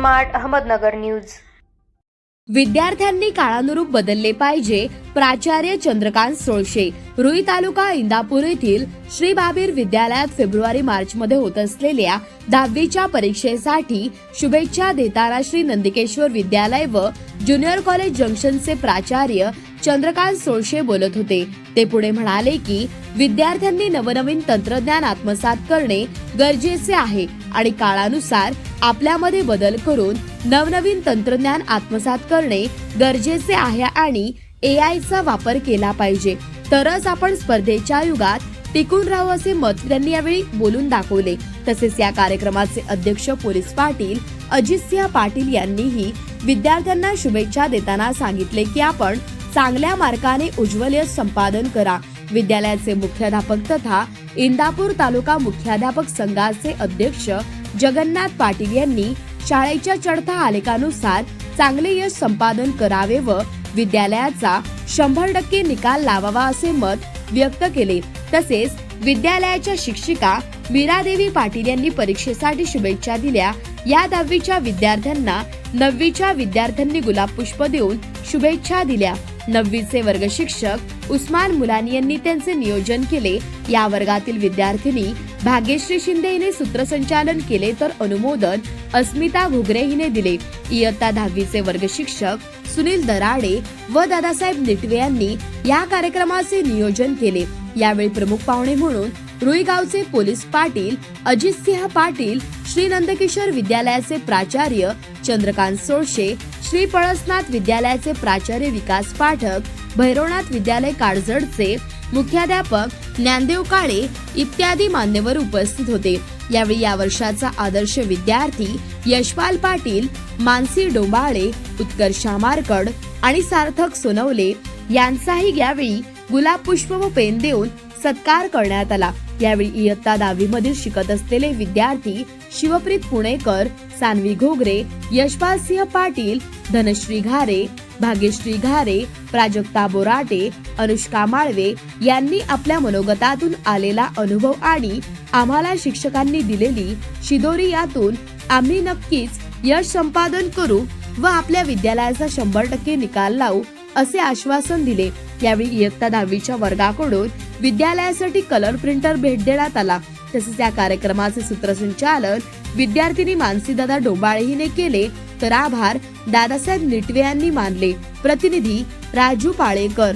Smart Ahmednagar news. विद्यार्थ्यांनी काळानुरूप बदलले पाहिजे, प्राचार्य चंद्रकांत सोळशे। रुई तालुका इंदापूर येथील श्री बाबीर विद्यालयात फेब्रुवारी-मार्च मध्ये होत असलेल्या 10वीच्या परीक्षेसाठी शुभेच्छा देताना श्री नंदिकेश्वर विद्यालय व ज्युनियर कॉलेज जंक्शनचे प्राचार्य चंद्रकांत सोळशे बोलत होते। ते पुढे म्हणाले की विद्यार्थ्यांनी नवनवीन तंत्रज्ञान आत्मसात करणे गरजेचे आहे आणि काळानुसार आपल्यामध्ये बदल करून नवनवीन तंत्रज्ञान आत्मसात करणे गरजेचे आहे आणि AI चा वापर केला पाहिजे, तरच आपण स्पर्धेच्या युगात टिकून राहू असे मत त्यांनी यावेळी बोलून दाखवले। तसेच या कार्यक्रमाचे अध्यक्ष पोलीस पाटील अजितसिंह पाटील यांनीही विद्यार्थ्यांना शुभेच्छा देताना सांगितले की आपण चांगल्या मार्काने उज्ज्वल यश संपादन करा। विद्यालयाचे मुख्याध्यापक तथा इंदापूर तालुका मुख्याध्यापक संघाचे अध्यक्ष जगन्नाथ पाटील यांनी शाळेच्या चढता आलेखानुसार चांगले यश संपादन करावे व विद्यालयाचा 100% निकाल लावावा असे मत व्यक्त केले। तसेच विद्यालयाच्या शिक्षिका मीरादेवी पाटील यांनी परीक्षेसाठी शुभेच्छा दिल्या। या 10वीच्या विद्यार्थ्यांना 9वीच्या विद्यार्थ्यांनी गुलाब पुष्प देऊन शुभेच्छा दिल्या। 9वीचे वर्ग शिक्षक उस्मान मुलानी यांनी त्यांचे नियोजन केले। या वर्गातील विद्यार्थिनी भाग्यश्री शिंदे हिने सूत्रसंचालन केले तर अनुमोदन अस्मिता घुगरे हिने दिले। इयत्ता 10वीचे वर्ग शिक्षक सुनील दराडे व दादासाहेब निटवे यांनी या कार्यक्रमाचे नियोजन केले। यावेळी प्रमुख पाहुणे म्हणून रुई गावचे पोलीस पाटील अजितसिंह पाटील, श्री नंदकिशोर विद्यालयाचे प्राचार्य चंद्रकांत सोळशे, श्री पळसनाथ विद्यालयाचे प्राचार्य विकास पाठक, भैरवनाथ विद्यालय काळजडचे मुख्याध्यापक ज्ञानदेव काळे इत्यादी मान्यवर उपस्थित होते। यावेळी या वर्षाचा आदर्श विद्यार्थी यशपाल पाटील, मानसी डोंबाळे, उत्कर्षा मारकड आणि सार्थक सोनवले यांचाही यावेळी गुलाब पुष्प व पेन देऊन सत्कार करण्यात आला। यावेळी इयत्ता 10वी मधील शिकत असलेले विद्यार्थी शिवप्रीत पुणेकर, सानवी घोगरे, यशपाल सिंह पाटील, धनश्री घारे, भाग्यश्री घारे, प्राजक्ता बोराटे, अनुष्का माळवे यांनी आपल्या मनोगतातून आलेला अनुभव आणि आम्हाला शिक्षकांनी दिलेली शिदोरी यातून आम्ही नक्कीच यश संपादन करू व आपल्या विद्यालयाचा 100% निकाल लावू असे आश्वासन दिले। यावेळी इयत्ता 10वीच्या वर्गाकडून विद्यालयासाठी कलर प्रिंटर भेट देण्यात आला। तसेच या कार्यक्रमाचे सूत्रसंचालन विद्यार्थिनी मानसीदादा डोंबाळे हिने केले तर आभार दादासाहेब निटवे यांनी मानले। प्रतिनिधी राजू पाळेकर।